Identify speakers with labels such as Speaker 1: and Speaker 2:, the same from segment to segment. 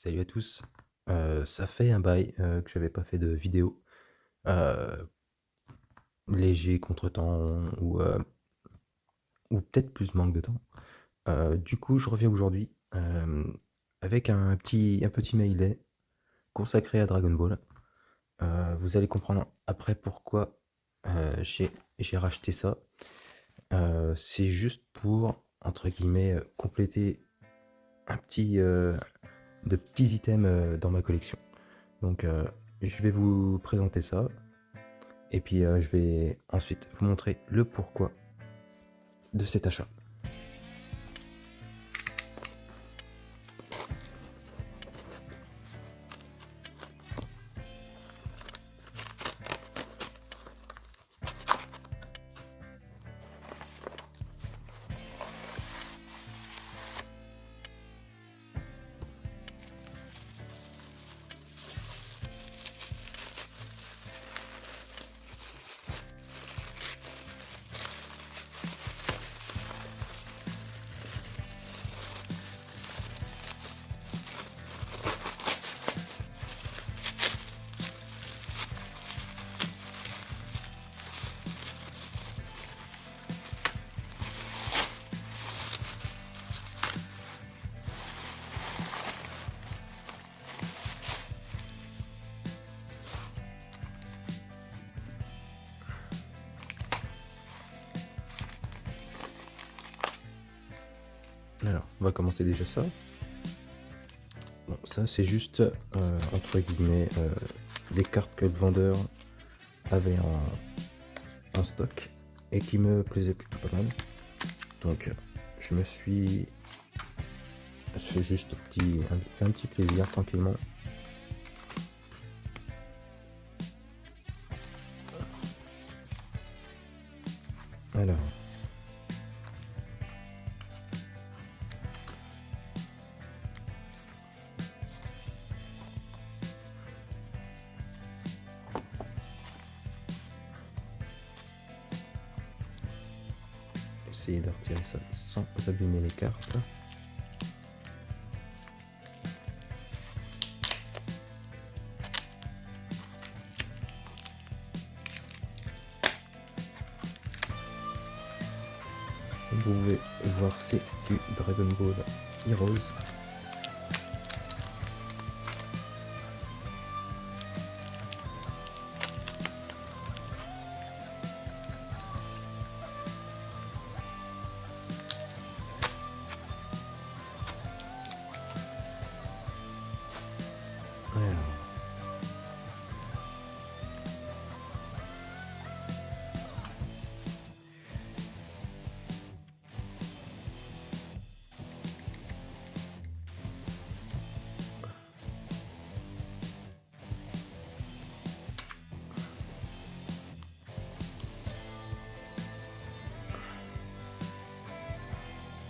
Speaker 1: Salut à tous. Ça fait un bail que j'avais pas fait de vidéo. Euh, Léger contretemps ou peut-être plus manque de temps. Du coup, je reviens aujourd'hui avec un petit mailet consacré à Dragon Ball. Vous allez comprendre après pourquoi j'ai racheté ça. C'est juste pour, entre guillemets, compléter un petit, de petits items dans ma collection. Donc, je vais vous présenter ça. Et puis je vais ensuite vous montrer le pourquoi de cet achat. Alors, on va commencer déjà ça. Bon, ça c'est juste entre guillemets des cartes que le vendeur avait en stock et qui me plaisaient plutôt pas mal. Donc je me suis fait juste un petit plaisir tranquillement. Alors, essayer de retirer ça sans abîmer les cartes. Vous pouvez voir, c'est du Dragon Ball Heroes. Alors,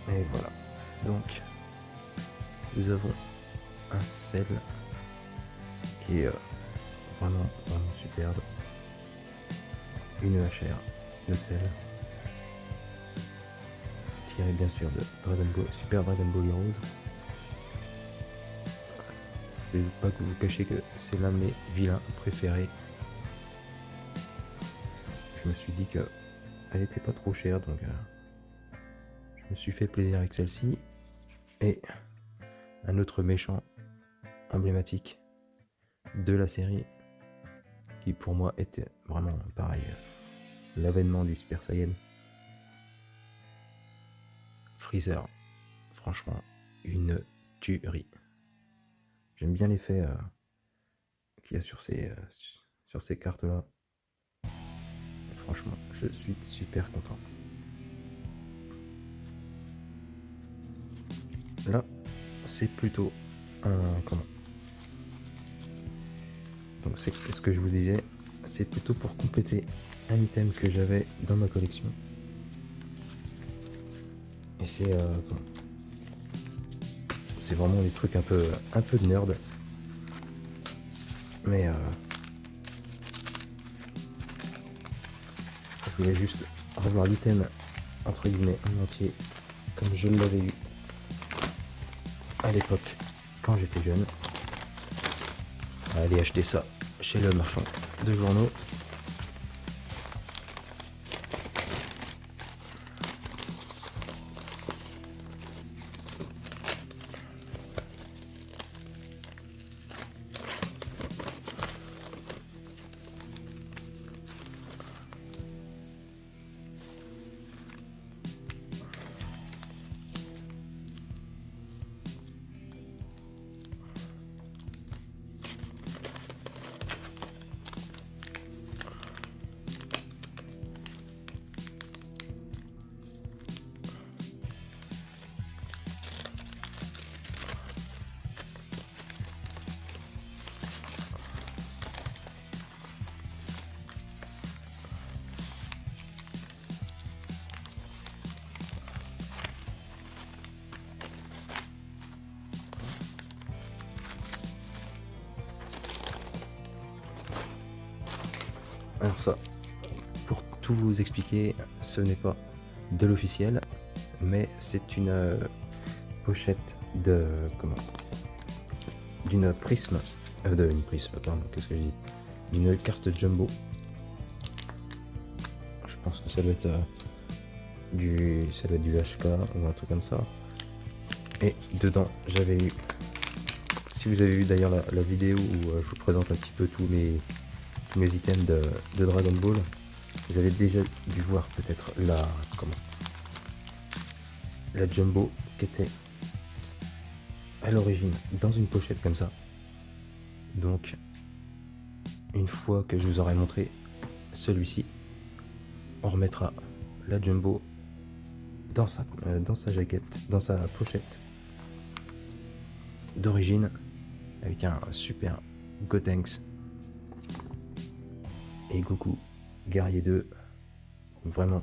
Speaker 1: et voilà. Donc, nous avons un sel qui est vraiment superbe. Une EHR de sel tirée bien sûr de Dragon Ball, Super Dragon Ball Heroes. Je ne vais pas que vous cacher que c'est l'un de mes vilains préférés. Je me suis dit que elle était pas trop chère, donc je me suis fait plaisir avec celle-ci. Et un autre méchant emblématique de la série qui pour moi était vraiment pareil, l'avènement du Super Saiyan. Freezer, franchement une tuerie. J'aime bien l'effet qu'il y a sur ces cartes là. Franchement, je suis super content. Là, c'est plutôt un comment. Donc c'est ce que je vous disais, c'est plutôt pour compléter un item que j'avais dans ma collection. Et c'est c'est vraiment des trucs un peu de nerd. Mais je voulais juste revoir l'item entre guillemets en entier comme je l'avais eu à l'époque quand j'étais jeune. Aller acheter ça chez le marchand de journaux. Alors ça, pour tout vous expliquer, ce n'est pas de l'officiel, mais c'est une pochette de d'une prisme, pardon, qu'est-ce que j'ai dit, d'une carte jumbo. Je pense que ça doit être du HK ou un truc comme ça. Et dedans, j'avais eu, si vous avez vu d'ailleurs la vidéo où je vous présente un petit peu tous mes items de Dragon Ball, vous avez déjà dû voir peut-être la jumbo qui était à l'origine dans une pochette comme ça. Donc une fois que je vous aurai montré celui-ci, on remettra la jumbo dans sa jaquette, dans sa pochette d'origine, avec un super Gotenks et Goku Guerrier 2, vraiment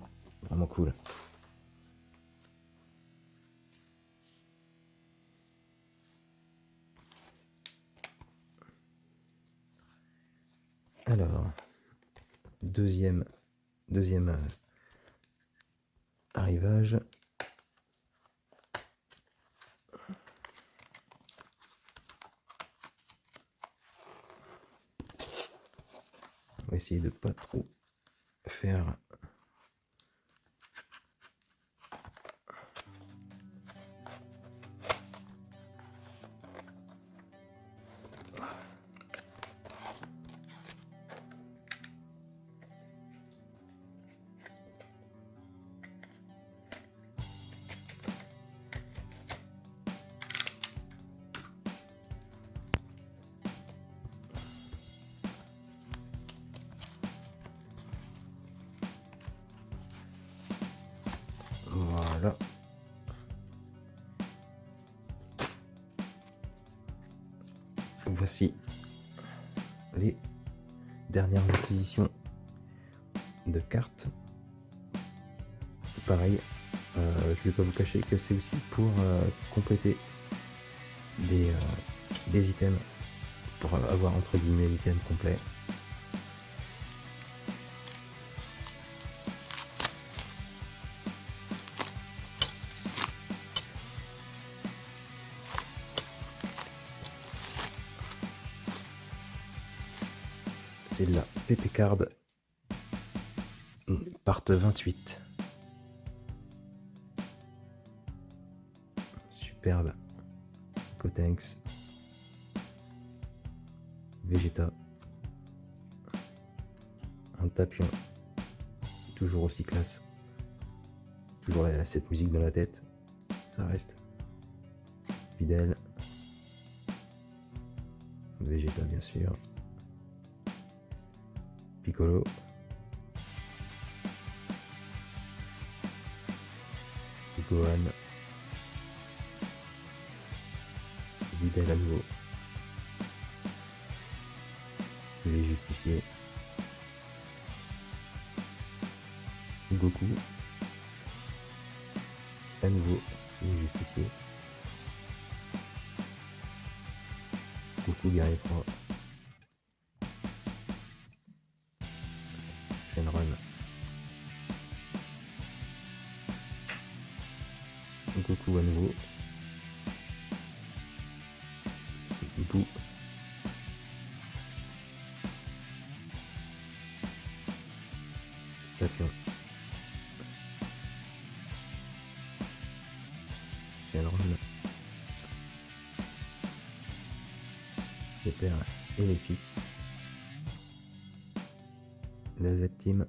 Speaker 1: cool. Alors, deuxième arrivage. On va essayer de pas trop faire voilà. Voici les dernières acquisitions de cartes. Pareil, je vais pas vous cacher que c'est aussi pour compléter des items, pour avoir entre guillemets l'item complet. C'est la PP Card part 28. Superbe. Gotenks, Vegeta, un Tapion, toujours aussi classe, toujours cette musique dans la tête, ça reste fidèle. Vegeta bien sûr, Piccolo, Gohan, Videl à nouveau, les justiciers, Goku, à nouveau les justiciers, Goku Guerrier 3, Shenron, Goku à nouveau, hibou. Papillon. Shenron. Les pères et les fils. La Z-Team.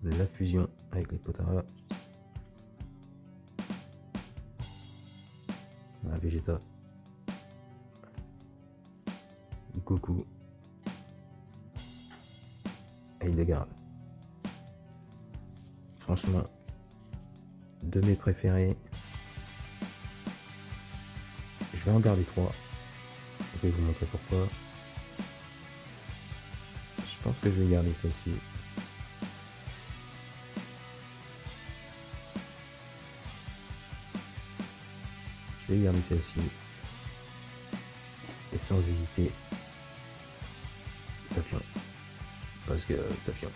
Speaker 1: La fusion avec les Potara. La Vegeta. Goku. Et Hildegarde. Franchement, de mes préférés. Je vais en garder 3. Je vais vous montrer pourquoi. Je pense que je vais garder ça aussi. Je vais garder ça aussi. Et sans hésiter, Papillon. Parce que Papillon.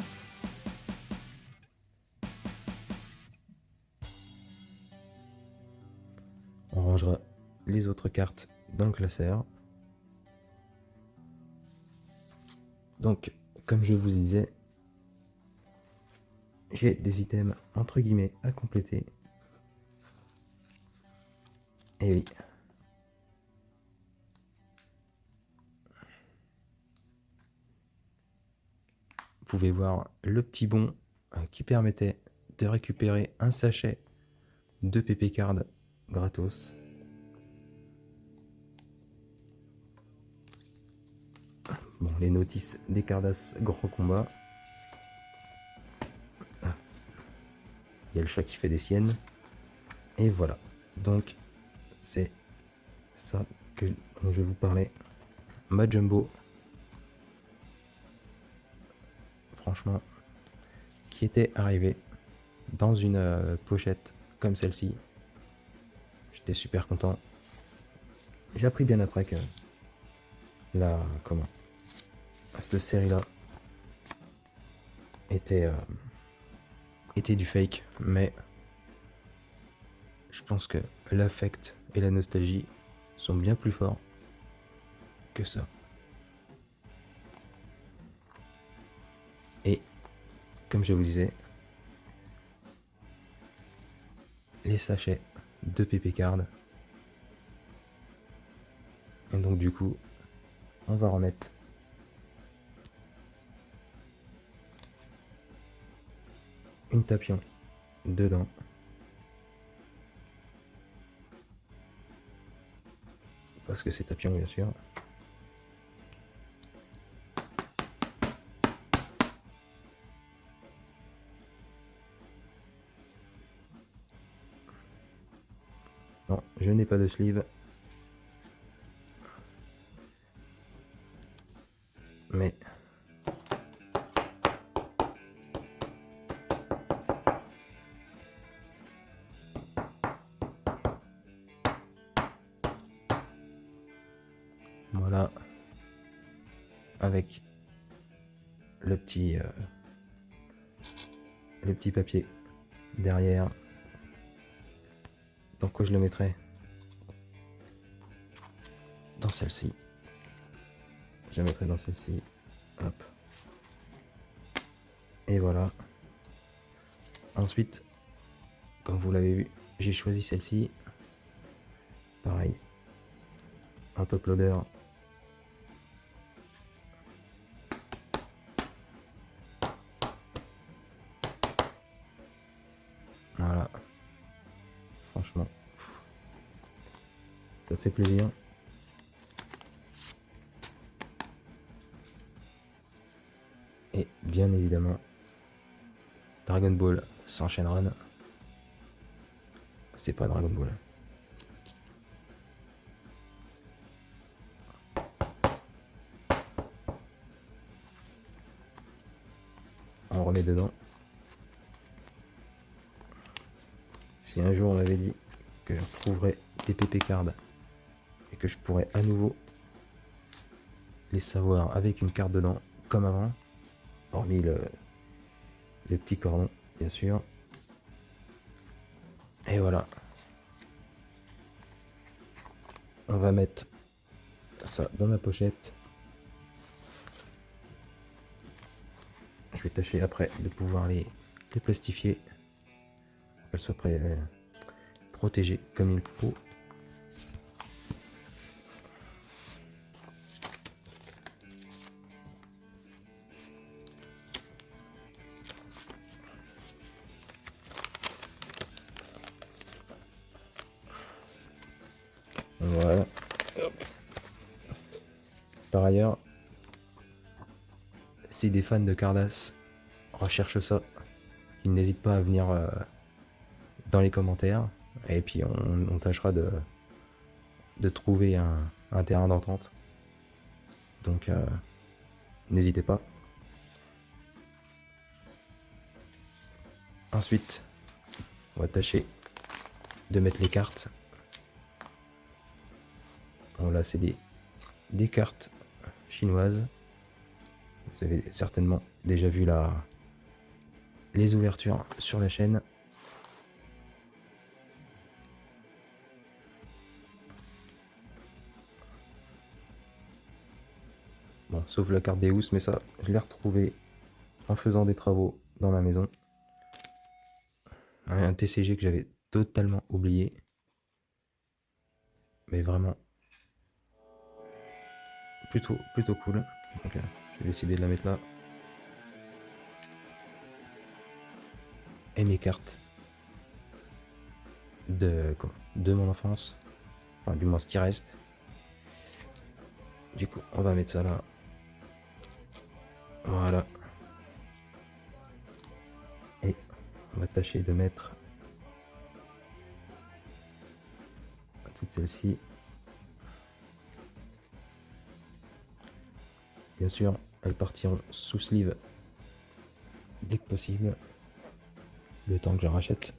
Speaker 1: On rangera les autres cartes dans le classeur. Donc, comme je vous disais, j'ai des items entre guillemets à compléter. Et oui. Vous pouvez voir le petit bon qui permettait de récupérer un sachet de PP Card gratos. Bon, les notices des Cardass gros combat. Il y a le chat qui fait des siennes. Et voilà. Donc, c'est ça dont je vous parlais. Ma Jumbo. Franchement, qui était arrivé dans une pochette comme celle-ci. J'étais super content. J'ai appris bien après que cette série-là était du fake, mais je pense que l'affect et la nostalgie sont bien plus forts que ça. Et comme je vous disais, les sachets de PP Card. Et donc du coup, on va remettre une Tapion dedans. Parce que c'est Tapion bien sûr. Non, je n'ai pas de sleeve. Mais voilà, avec le petit papier derrière. Donc quoi je le mettrai dans celle-ci. Je la mettrai dans celle-ci. Hop. Et voilà. Ensuite, comme vous l'avez vu, j'ai choisi celle-ci. Pareil. Un top loader. Voilà. Franchement, ça fait plaisir. Et bien évidemment, Dragon Ball sans Shenron. C'est pas Dragon Ball. On remet dedans. Si un jour on m'avait dit que je retrouverais des PP cards et que je pourrais à nouveau les savoir avec une carte dedans comme avant, hormis le petit cordon bien sûr, Et voilà. On va mettre ça dans ma pochette. Je vais tâcher après de pouvoir les plastifier. Qu'elles soient protégées comme il faut. Voilà. Hop. Par ailleurs, si des fans de Cardass recherchent ça, ils n'hésitent pas à venir dans les commentaires. Et puis on tâchera de trouver un terrain d'entente. Donc n'hésitez pas. Ensuite, on va tâcher de mettre les cartes. Bon, là c'est des cartes chinoises. Vous avez certainement déjà vu les ouvertures sur la chaîne. Bon, sauf la carte des housses, mais ça, je l'ai retrouvée en faisant des travaux dans ma maison. Un TCG que j'avais totalement oublié. Mais vraiment plutôt cool. Donc, j'ai décidé de la mettre là. Et mes cartes de mon enfance. Enfin, du moins ce qui reste. Du coup, on va mettre ça là. Voilà. Et on va tâcher de mettre toutes celles-ci. Bien sûr, elles partiront sous sleeve dès que possible. Le temps que je rachète.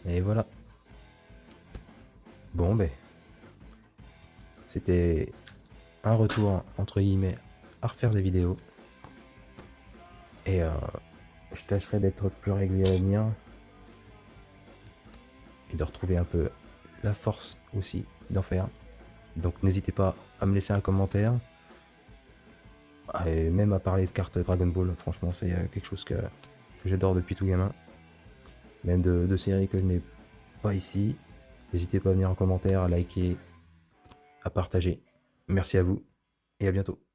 Speaker 1: Et voilà. Bon, ben, c'était un retour, entre guillemets, à refaire des vidéos. Et je tâcherai d'être plus régulier à l'avenir. Et de retrouver un peu la force aussi d'en faire. Donc n'hésitez pas à me laisser un commentaire. Et même à parler de cartes Dragon Ball. Franchement, c'est quelque chose que j'adore depuis tout gamin. Même de séries que je n'ai pas ici. N'hésitez pas à venir en commentaire, à liker, à partager. Merci à vous et à bientôt.